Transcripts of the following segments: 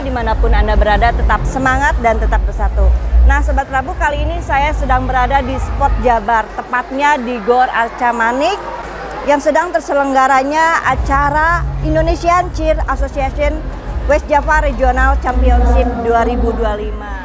semua dimanapun Anda berada, tetap semangat dan tetap bersatu. Nah Sobat Prabu, kali ini saya sedang berada di spot Jabar, tepatnya di Gor Arca Manik yang sedang terselenggaranya acara Indonesian Cheer Association West Java Regional Championship 2025.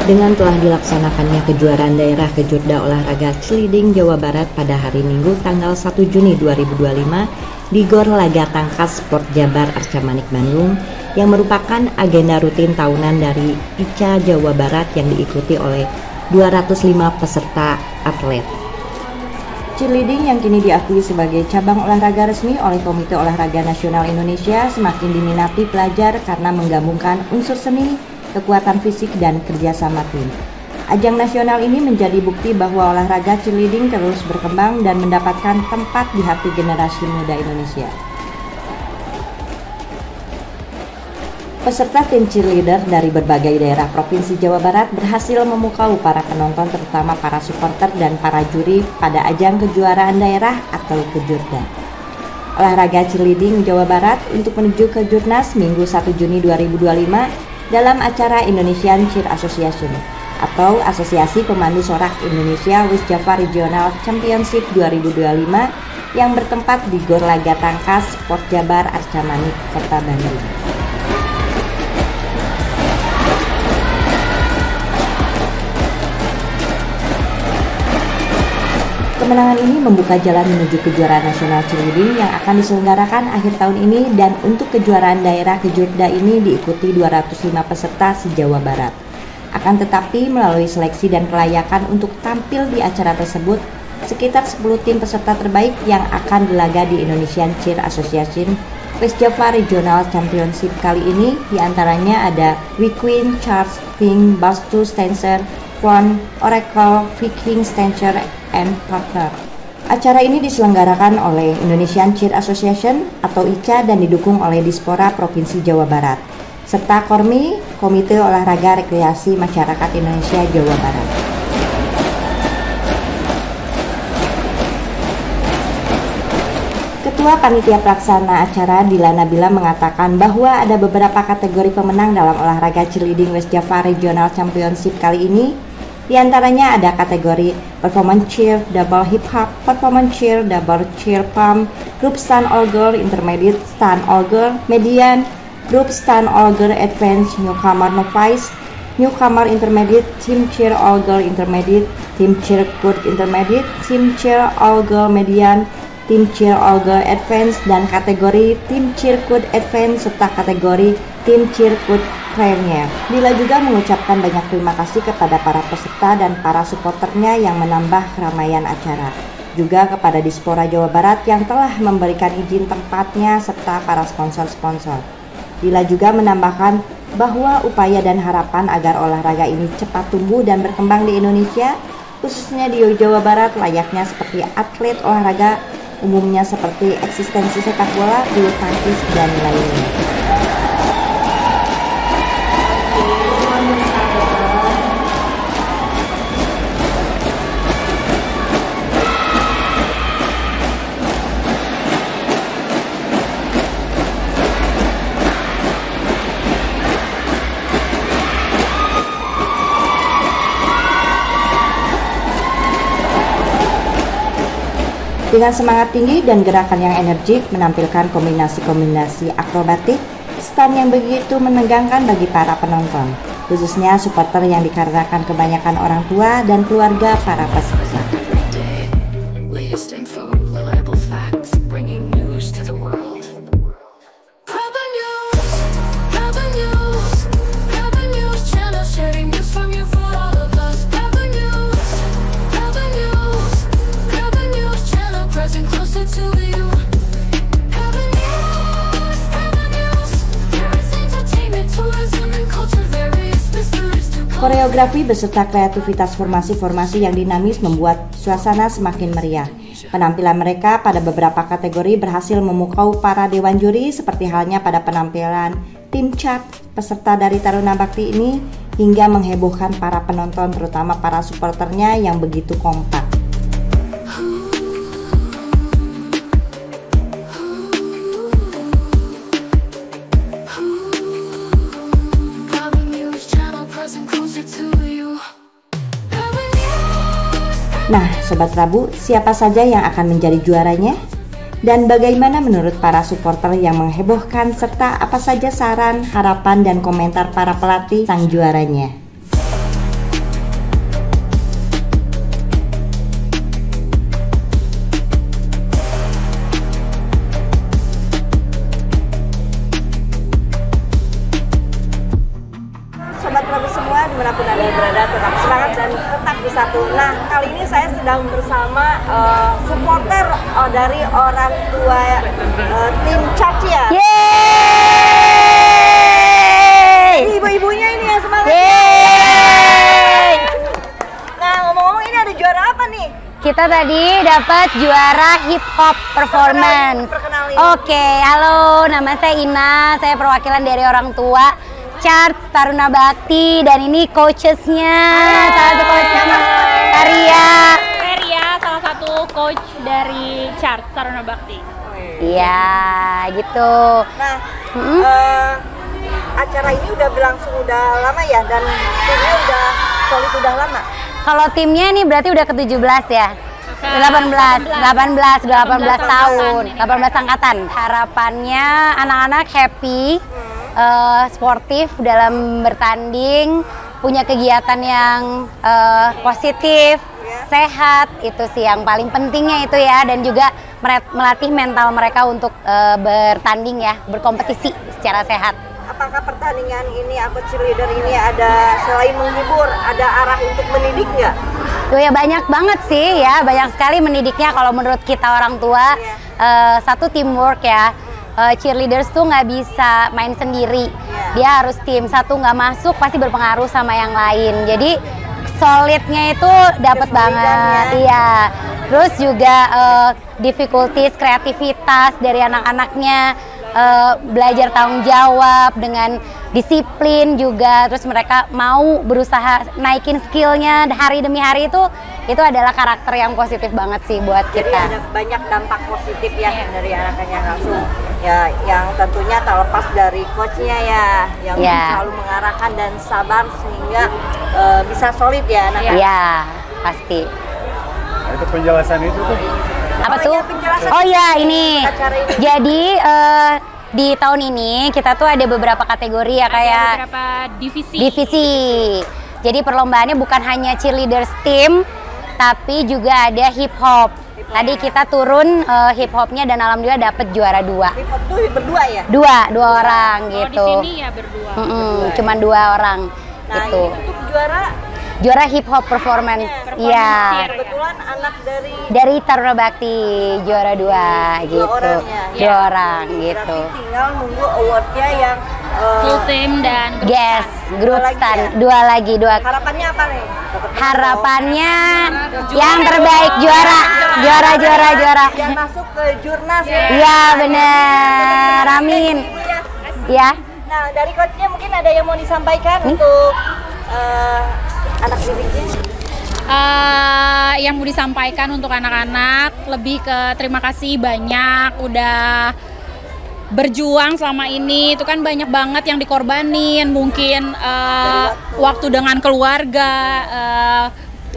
Dengan telah dilaksanakannya kejuaraan daerah kejurda olahraga cheerleading Jawa Barat pada hari Minggu tanggal 1 Juni 2025 di Gor Laga Tangkas Sport Jabar Arca Manik Bandung yang merupakan agenda rutin tahunan dari ICA Jawa Barat yang diikuti oleh 205 peserta atlet. Cheerleading yang kini diakui sebagai cabang olahraga resmi oleh Komite Olahraga Nasional Indonesia semakin diminati pelajar karena menggabungkan unsur seni, kekuatan fisik, dan kerjasama tim. Ajang nasional ini menjadi bukti bahwa olahraga cheerleading terus berkembang dan mendapatkan tempat di hati generasi muda Indonesia. Peserta tim cheerleader dari berbagai daerah Provinsi Jawa Barat berhasil memukau para penonton, terutama para supporter dan para juri pada ajang kejuaraan daerah atau kejurda. Olahraga cheerleading Jawa Barat untuk menuju ke Jurnas Minggu 1 Juni 2025 dalam acara Indonesian Cheer Association atau Asosiasi Pemandu Sorak Indonesia West Java Regional Championship 2025 yang bertempat di Gor Laga Tangkas Sport Jabar Arca Manik, Kota Bandung. Kemenangan ini membuka jalan menuju kejuaraan nasional cheerleading yang akan diselenggarakan akhir tahun ini, dan untuk kejuaraan daerah kejurda ini diikuti 205 peserta se-Jawa Barat. Akan tetapi melalui seleksi dan kelayakan untuk tampil di acara tersebut, sekitar 10 tim peserta terbaik yang akan berlaga di Indonesian Cheer Association West Java Regional Championship kali ini diantaranya ada Wequeen, Charles, Pink, Bastu, Stancer, Fon, Oracle, Viking, Stancer, and Partner. Acara ini diselenggarakan oleh Indonesian Cheer Association atau ICA dan didukung oleh Dispora Provinsi Jawa Barat serta KORMI, Komite Olahraga Rekreasi Masyarakat Indonesia Jawa Barat. Ketua Panitia Pelaksana acara Dila Nabila mengatakan bahwa ada beberapa kategori pemenang dalam olahraga cheerleading West Java Regional Championship kali ini. Di antaranya ada kategori Performance Cheer, Double Hip Hop, Performance Cheer, Double Cheer Pump, Group Stand All Girl Intermediate, Stand All Girl Median, Group Stand All Girl Advanced, Newcomer Novice, Newcomer Intermediate, Team Cheer All Girl Intermediate, Team Cheer Good Intermediate, Team Cheer All Girl Median, Team Cheer All Girl Advanced, dan kategori Team Cheer Good Advanced serta kategori Team Cheer Good Premier. Dila juga mengucapkan banyak terima kasih kepada para peserta dan para supporternya yang menambah keramaian acara. Juga kepada Dispora Jawa Barat yang telah memberikan izin tempatnya serta para sponsor-sponsor. Dila juga menambahkan bahwa upaya dan harapan agar olahraga ini cepat tumbuh dan berkembang di Indonesia, khususnya di Jawa Barat, layaknya seperti atlet olahraga umumnya seperti eksistensi sepak bola, bulu tangkis, dan lainnya. Dengan semangat tinggi dan gerakan yang energik menampilkan kombinasi-kombinasi akrobatik, stand yang begitu menegangkan bagi para penonton, khususnya supporter yang dikarenakan kebanyakan orang tua dan keluarga para peserta. Koreografi beserta kreativitas formasi-formasi yang dinamis membuat suasana semakin meriah. Penampilan mereka pada beberapa kategori berhasil memukau para dewan juri seperti halnya pada penampilan tim Chart peserta dari Taruna Bakti ini hingga menghebohkan para penonton terutama para supporternya yang begitu kompak. Nah, Sobat Prabu, siapa saja yang akan menjadi juaranya? Dan bagaimana menurut para supporter yang menghebohkan serta apa saja saran, harapan, dan komentar para pelatih sang juaranya? Sobat Prabu semua dimanapun Anda berada, tetap semangat dan tetap bersatu. Nah, kali ini saya sedang bersama supporter dari orang tua tim Caci ya. Yeay! Ibu-ibunya ini yang semangat. Yeay! Nah, ngomong-ngomong ini ada juara apa nih? Kita tadi dapat juara hip hop performance. Perkenalin. Oke, halo, nama saya Ina, saya perwakilan dari orang tua Chart Taruna Bakti dan ini coachesnya. Salah satu coachnya Mas Arya. Feria, salah satu coach dari Chart Taruna Bakti. Iya, gitu. Nah, acara ini udah berlangsung udah lama ya dan timnya udah solid udah lama. Kalau timnya ini berarti udah ke-17 ya? 18 tahun, 18 angkatan. Harapannya anak-anak happy, sportif dalam bertanding, punya kegiatan yang positif, sehat, itu sih yang paling pentingnya itu ya, dan juga melatih mental mereka untuk bertanding ya, berkompetisi secara sehat. Apakah pertandingan ini atau cheerleader ini ada selain menghibur, ada arah untuk mendidik nggak? Tuh ya banyak banget sih ya, banyak sekali mendidiknya kalau menurut kita orang tua. Satu teamwork ya. Cheerleaders tuh nggak bisa main sendiri, dia harus tim, satu nggak masuk pasti berpengaruh sama yang lain, jadi solidnya itu dapat banget iya. Terus juga difficulties, kreativitas dari anak-anaknya, belajar tanggung jawab dengan disiplin juga, terus mereka mau berusaha naikin skillnya hari demi hari, itu adalah karakter yang positif banget sih buat kita. Jadi ada banyak dampak positif ya dari anak-anaknya langsung ya, yang tentunya terlepas dari coachnya ya, yang selalu mengarahkan dan sabar sehingga bisa solid ya anak-anak. Iya, pasti. Nah, itu penjelasan itu tuh. Apa tuh? Oh ya ini. Jadi di tahun ini kita tuh ada beberapa kategori ya, kayak beberapa divisi. Jadi perlombaannya bukan hanya cheerleaders team, tapi juga ada hip hop. Tadi kita turun hip hopnya dan alhamdulillah dapet juara 2. Hip hop tuh berdua ya? Dua orang gitu. Di sini ya berdua. Cuman 2 orang Nah, gitu. ini untuk juara Hip hop performance. Iya. kebetulan anak Dari Taruna Bakti juara 2 gitu. 2 orangnya. 2 orang gitu. Berarti tinggal nunggu awardnya yang Full team dan grup Yes, stand. grup lagi stand. ya? 2 lagi. harapannya apa nih? Harapannya yang terbaik, juara. Yang masuk ke Jurnas ya. Iya bener, amin. Ya. Nah, dari coachnya mungkin ada yang mau disampaikan untuk anak didiknya? Yang mau disampaikan untuk anak-anak lebih ke terima kasih banyak udah berjuang selama ini. Itu kan banyak banget yang dikorbanin, mungkin waktu dengan keluarga,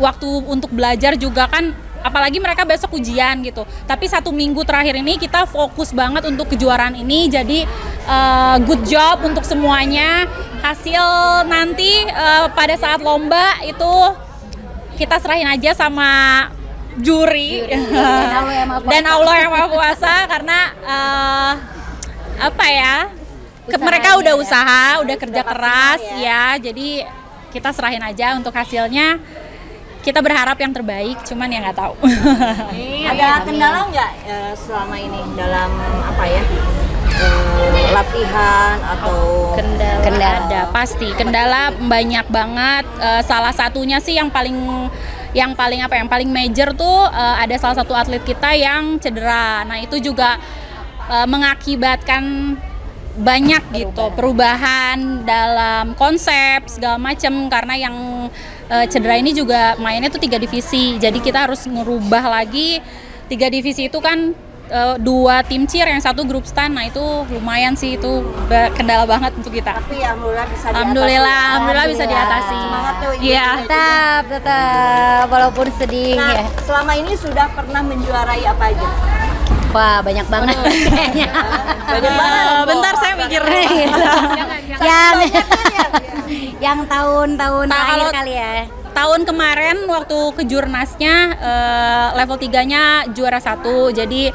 waktu untuk belajar juga kan, apalagi mereka besok ujian gitu. Tapi 1 minggu terakhir ini kita fokus banget untuk kejuaraan ini. Jadi good job untuk semuanya. Hasil nanti pada saat lomba itu kita serahin aja sama juri dan Allah yang Maha Kuasa, karena apa ya, mereka udah usaha, udah kerja keras ya. Jadi kita serahin aja untuk hasilnya. Kita berharap yang terbaik, cuman ya nggak tahu. Ada kendala nggak selama ini dalam apa ya? latihan atau Kendala. Ada pasti kendala banyak banget. Salah satunya sih yang paling major tuh ada salah satu atlet kita yang cedera. Nah itu juga mengakibatkan banyak gitu perubahan dalam konsep segala macam, karena yang cedera ini juga mainnya tuh 3 divisi. Jadi kita harus ngerubah lagi 3 divisi itu kan 2 tim cheer, yang 1 grup stand. Nah itu lumayan sih, itu kendala banget untuk kita. tapi alhamdulillah bisa diatasi. Alhamdulillah bisa diatasi. Semangat tuh. Iya. Tetap walaupun sedih Nah, ya. selama ini sudah pernah menjuarai apa aja? Wah, banyak banget kayaknya. Banyak banget. Bentar saya mikir. yang tahun-tahun Nah, terakhir kalau- kali ya. Tahun kemarin waktu kejurnasnya level 3-nya juara 1. Jadi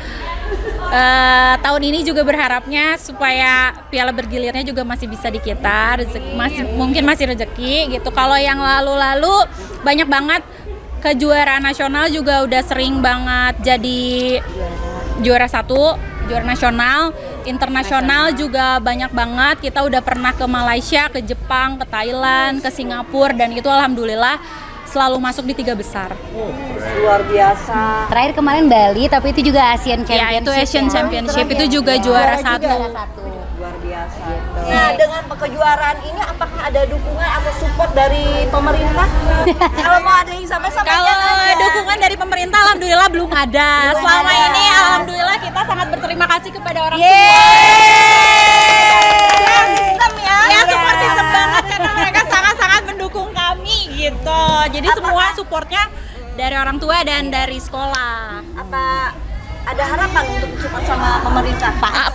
tahun ini juga berharapnya supaya piala bergilirnya juga masih bisa di kita, mungkin masih rezeki gitu. Kalau yang lalu-lalu banyak banget kejuaraan nasional juga udah sering banget jadi juara 1, juara nasional, internasional juga banyak banget. Kita udah pernah ke Malaysia, ke Jepang, ke Thailand, ke Singapura, dan itu alhamdulillah selalu masuk di 3 besar. Luar biasa. Terakhir kemarin Bali, tapi itu juga Asian Ya, Championship. itu Asian ya. Championship itu juga juara 1. Luar biasa. Nah, dengan kejuaraan ini apakah ada dukungan atau support dari pemerintah? Kalau mau ada yang sampai-sampai Kalau dukungan dari pemerintah alhamdulillah belum ada. Selama ini alhamdulillah kita sangat berterima kasih kepada orang tua. sistem ya. Ya, support system banget karena mereka sangat-sangat mendukung kami gitu. Jadi semua supportnya dari orang tua dan dari sekolah. Apa ada harapan untuk support sama pemerintah?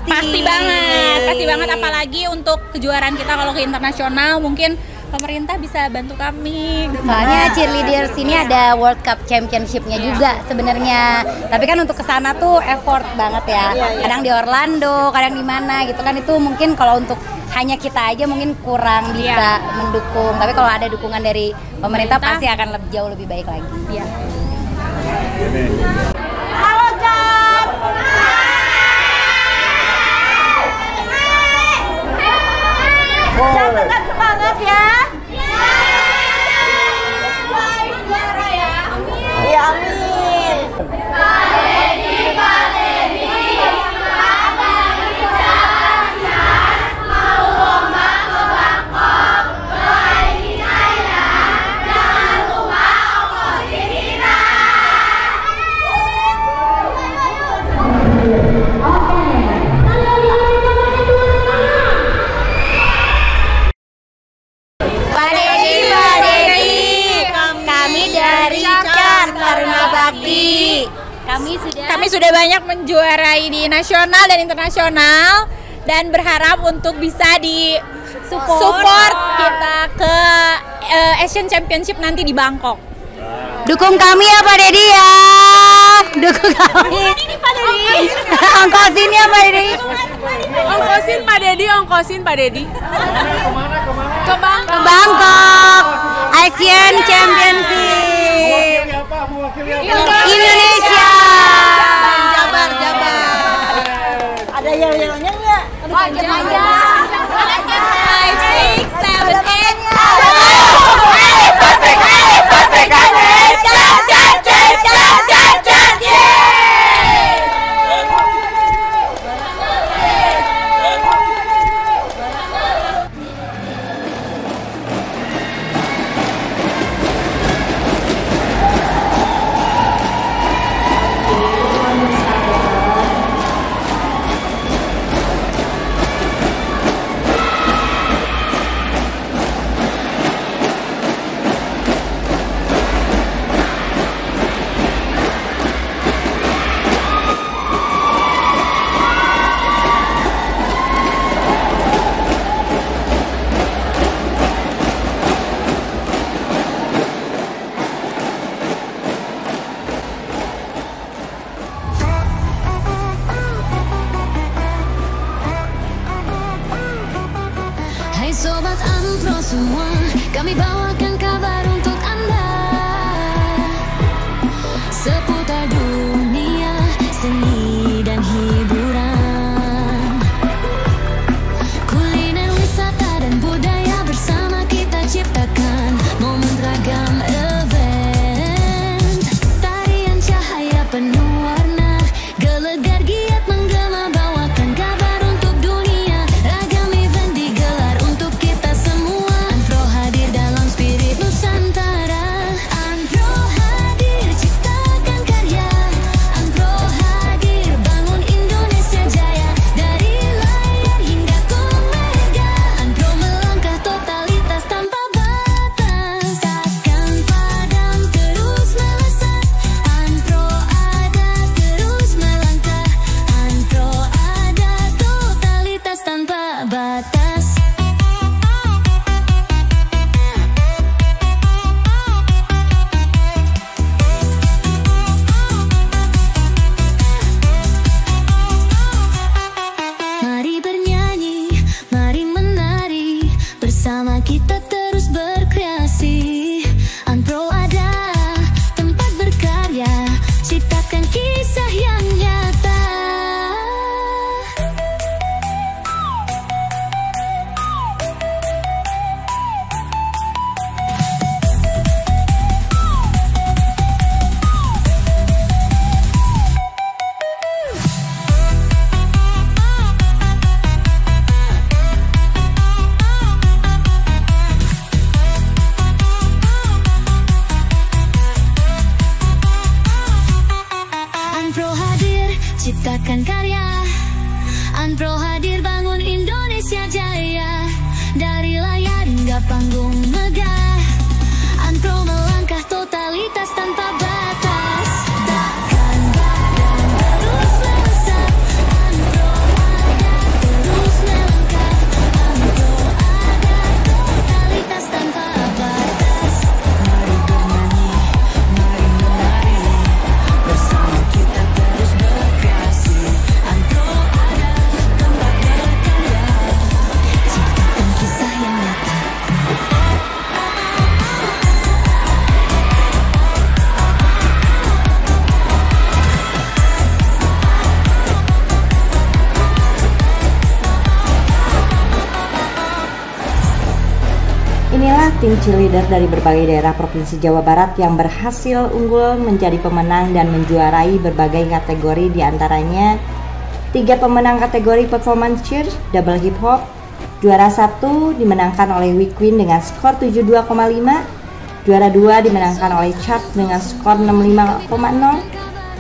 Pasti banget, apalagi untuk kejuaraan kita kalau ke internasional mungkin pemerintah bisa bantu kami. Soalnya cheerleaders ini ada World Cup Championship-nya juga sebenarnya. Tapi kan untuk kesana tuh effort banget ya. Kadang di Orlando, kadang di mana gitu kan, itu mungkin kalau untuk hanya kita aja mungkin kurang bisa mendukung. Tapi kalau ada dukungan dari pemerintah pasti akan jauh lebih baik lagi. Iya. Halo, Jan. Jan, tetap semangat ya. Ya, amin. Pak Dedi, kami dari CAN Taruna Bakti. Kami sudah banyak menjuarai di nasional dan internasional dan berharap untuk bisa di support kita ke Asian Championship nanti di Bangkok. Dukung kami ya Pak Dedi ya. Dukung kami. Ongkosin ya Pak Dedi. Ongkosin Pak Dedi, ongkosin Pak Dedi. Ke Ke Bangkok. Asian Championship. Indonesia. Jabar. Ada yel-yelnya nggak? Panjang. 5, 6, 7, Hai Sobat Antro semua, kami bawakan kabar untuk Anda seputar dunia seni dan hiburan. hingga panggung megah. Unpro melangkah totalitas tanpa batas. Takkan padam terus melesat. Unpro ada terus melangkah. Unpro ada totalitas tanpa batas. Mari bernyanyi, mari menari, bersama kita terus berkreasi. Unpro ada tempat berkarya, ciptakan kisah yang nyata. Inilah tim cheerleader dari berbagai daerah Provinsi Jawa Barat yang berhasil unggul menjadi pemenang dan menjuarai berbagai kategori, diantaranya 3 pemenang kategori performance cheer double hip hop. Juara 1 dimenangkan oleh We Queen dengan skor 72,5. Juara 2 dimenangkan oleh Chart dengan skor 65,0.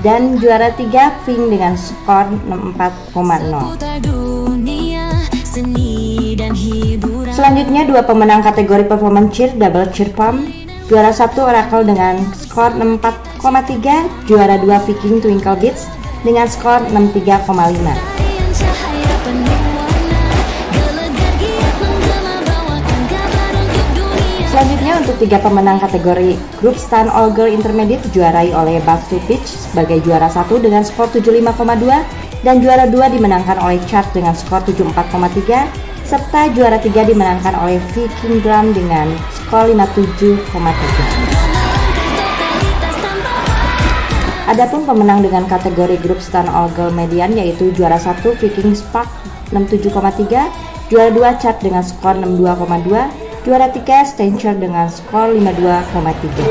Dan juara 3 Pink dengan skor 64,0. Seputar dunia, seni dan hiburan. Selanjutnya 2 pemenang kategori performance cheer double cheer pump. Juara 1 Oracle dengan skor 64,3. Juara 2 Viking Twinkle Beats dengan skor 63,5. Tarian cahaya penuh warna, gelegar giat menggema, bawakan kabar untuk dunia. Selanjutnya untuk 3 pemenang kategori Group Stand All Girl Intermediate dijuarai oleh Batu Pitch sebagai juara 1 dengan skor 75,2 dan juara 2 dimenangkan oleh Chart dengan skor 74,3 serta juara 3 dimenangkan oleh Viking Drum dengan skor 57,3. Adapun pemenang dengan kategori Group Stand All Girl Median yaitu juara 1 Viking Spark 67,3, juara 2 Chart dengan skor 62,2, juara 3 Stencher dengan skor 52,3.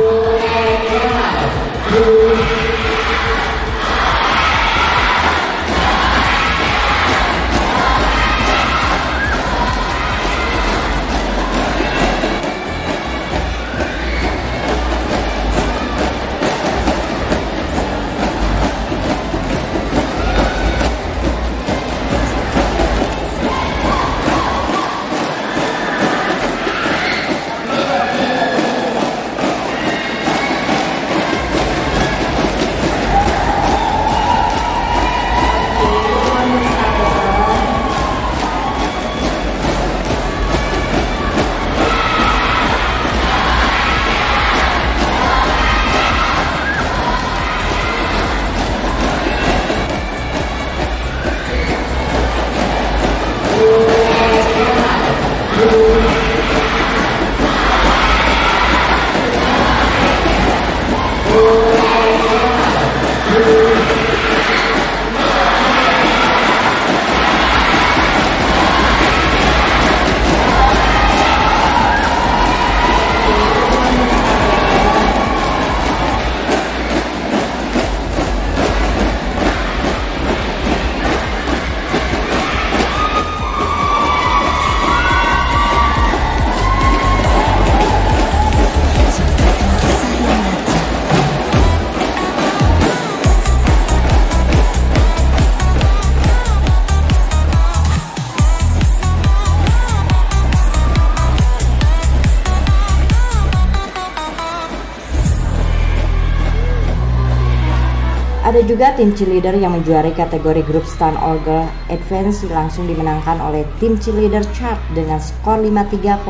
Ada juga tim cheerleader yang menjuarai kategori Group Stand All Girl Advance langsung dimenangkan oleh tim cheerleader Chart dengan skor 53,5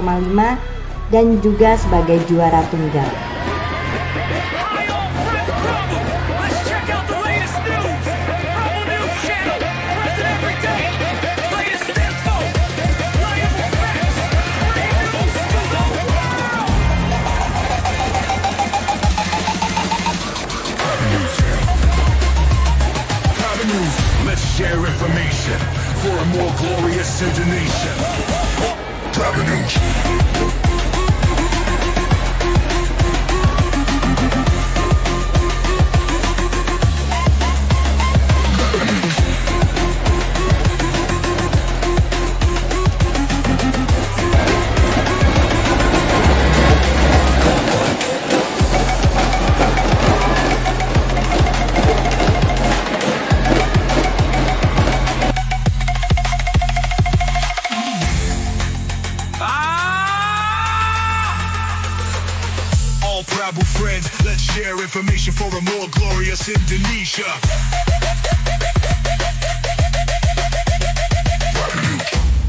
dan juga sebagai juara tunggal. Let's share information for a more glorious Indonesian. Private News. share information for a more glorious Indonesia.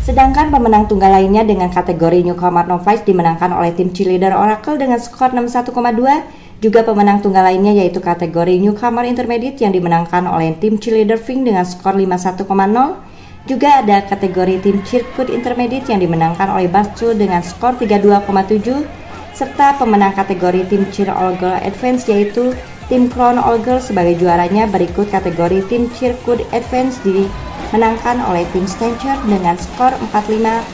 Sedangkan pemenang tunggal lainnya dengan kategori Newcomer Novice dimenangkan oleh tim cheerleader Oracle dengan skor 61,2. Juga pemenang tunggal lainnya yaitu kategori Newcomer Intermediate yang dimenangkan oleh tim cheerleader Fing dengan skor 51,0. Juga ada kategori tim Circuit Intermediate yang dimenangkan oleh Bascu dengan skor 32,7. Serta pemenang kategori tim Cheer All Girl Advance yaitu tim Crown All Girl sebagai juaranya. Berikut kategori tim Circuit Advance dimenangkan oleh tim Stancher dengan skor 45,0.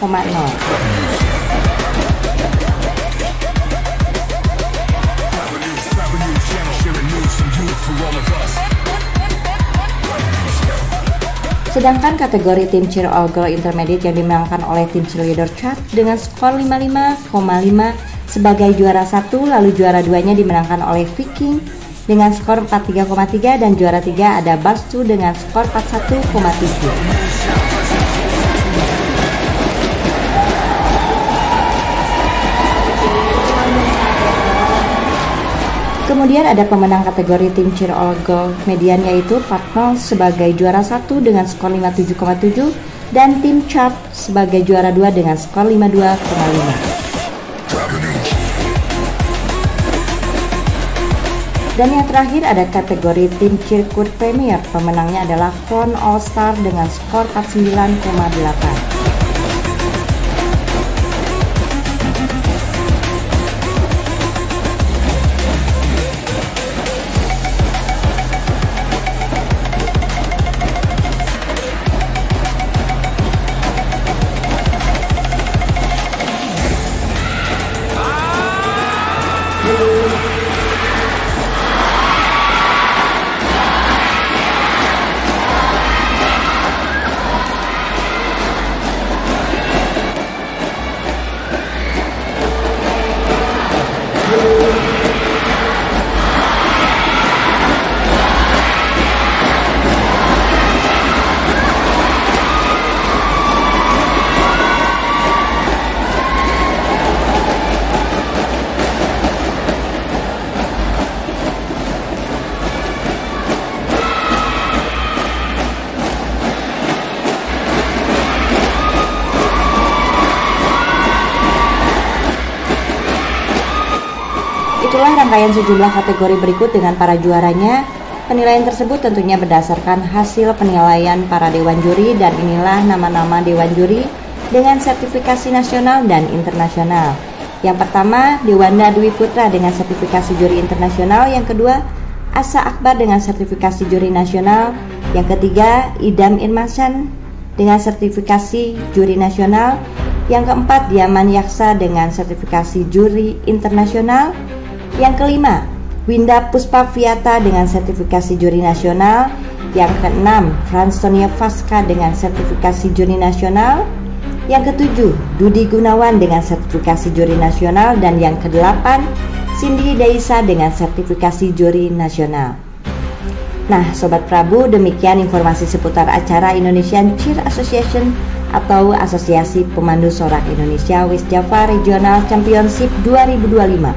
Sedangkan kategori tim Cheer All Girl Intermediate yang dimenangkan oleh tim Cheerleader Chat dengan skor 55,5 sebagai juara 1, lalu juara 2-nya dimenangkan oleh Viking dengan skor 43,3 dan juara 3 ada Bascu dengan skor 41,7. Kemudian ada pemenang kategori tim Cheer All Girl Median yaitu Partners sebagai juara 1 dengan skor 57,7 dan tim Chap sebagai juara 2 dengan skor 52,5. Dan yang terakhir ada kategori tim Circuit Premier, pemenangnya adalah Crown All Star dengan skor 49,8. Itulah rangkaian sejumlah kategori berikut dengan para juaranya. Penilaian tersebut tentunya berdasarkan hasil penilaian para dewan juri dan inilah nama-nama dewan juri dengan sertifikasi nasional dan internasional. Yang pertama, Dewanda Dwi Putra dengan sertifikasi juri internasional. Yang kedua, Asa Akbar dengan sertifikasi juri nasional. Yang ketiga, Idam Irmansyah dengan sertifikasi juri nasional. Yang keempat, Diaman Yaksa dengan sertifikasi juri internasional. Yang kelima, Winda Puspaviata dengan sertifikasi juri nasional. Yang keenam, Franstonia Faska dengan sertifikasi juri nasional. Yang ketujuh, Dudi Gunawan dengan sertifikasi juri nasional. Dan yang kedelapan, Cindy Daisa dengan sertifikasi juri nasional. Nah, Sobat Prabu, demikian informasi seputar acara Indonesian Cheer Association atau Asosiasi Pemandu Sorak Indonesia West Java Regional Championship 2025.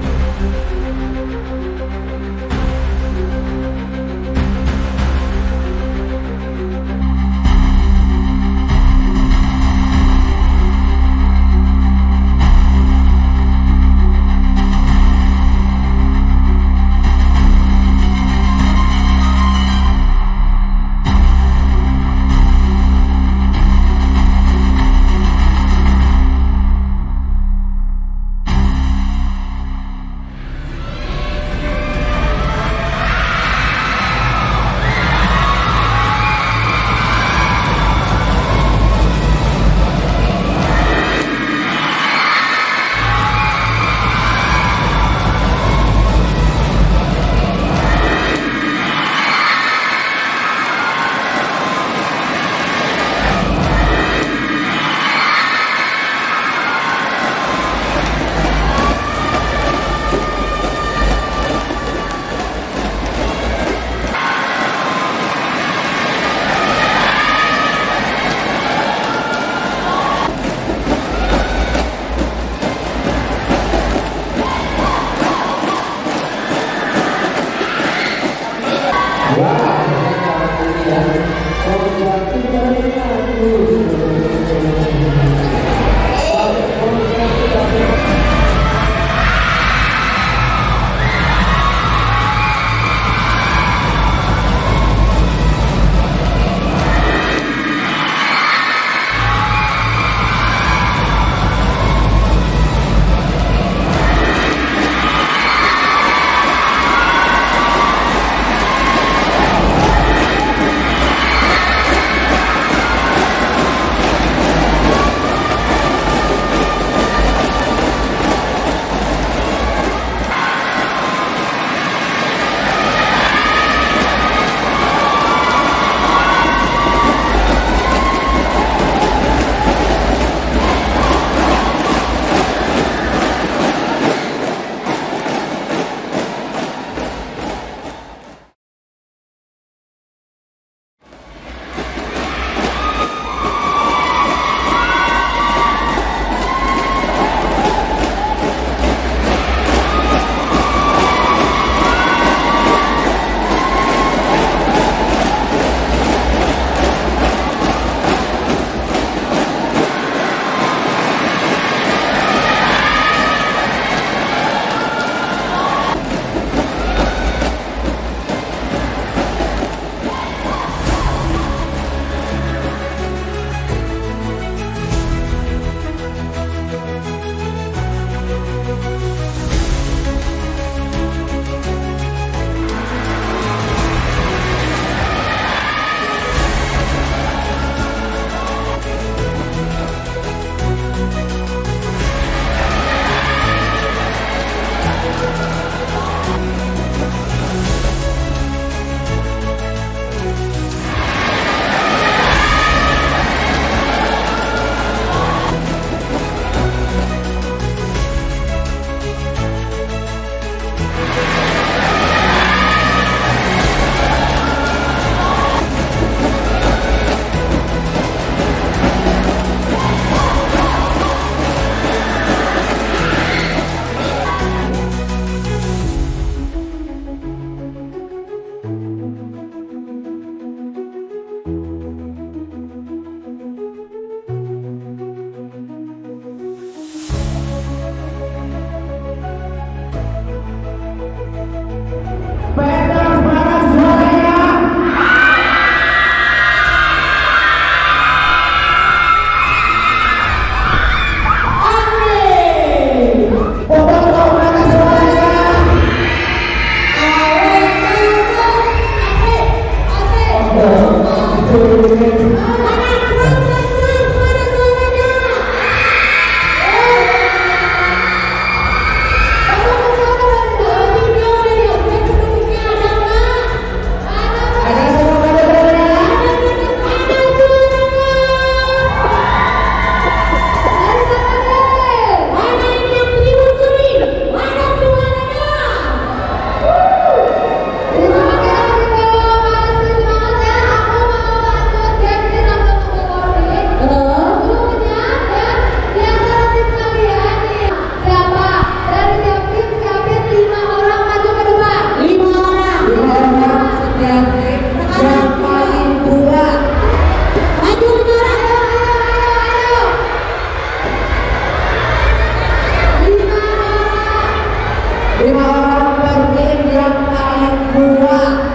5 orang per tim yang paling kuat.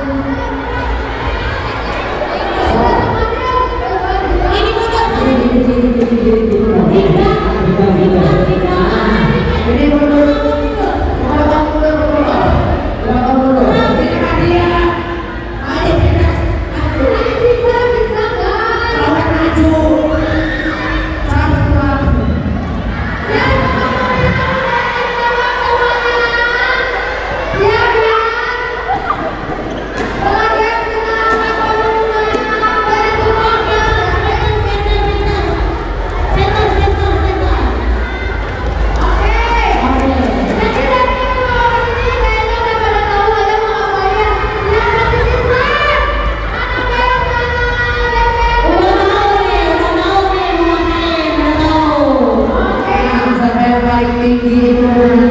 Sekali lagi.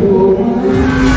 Bu.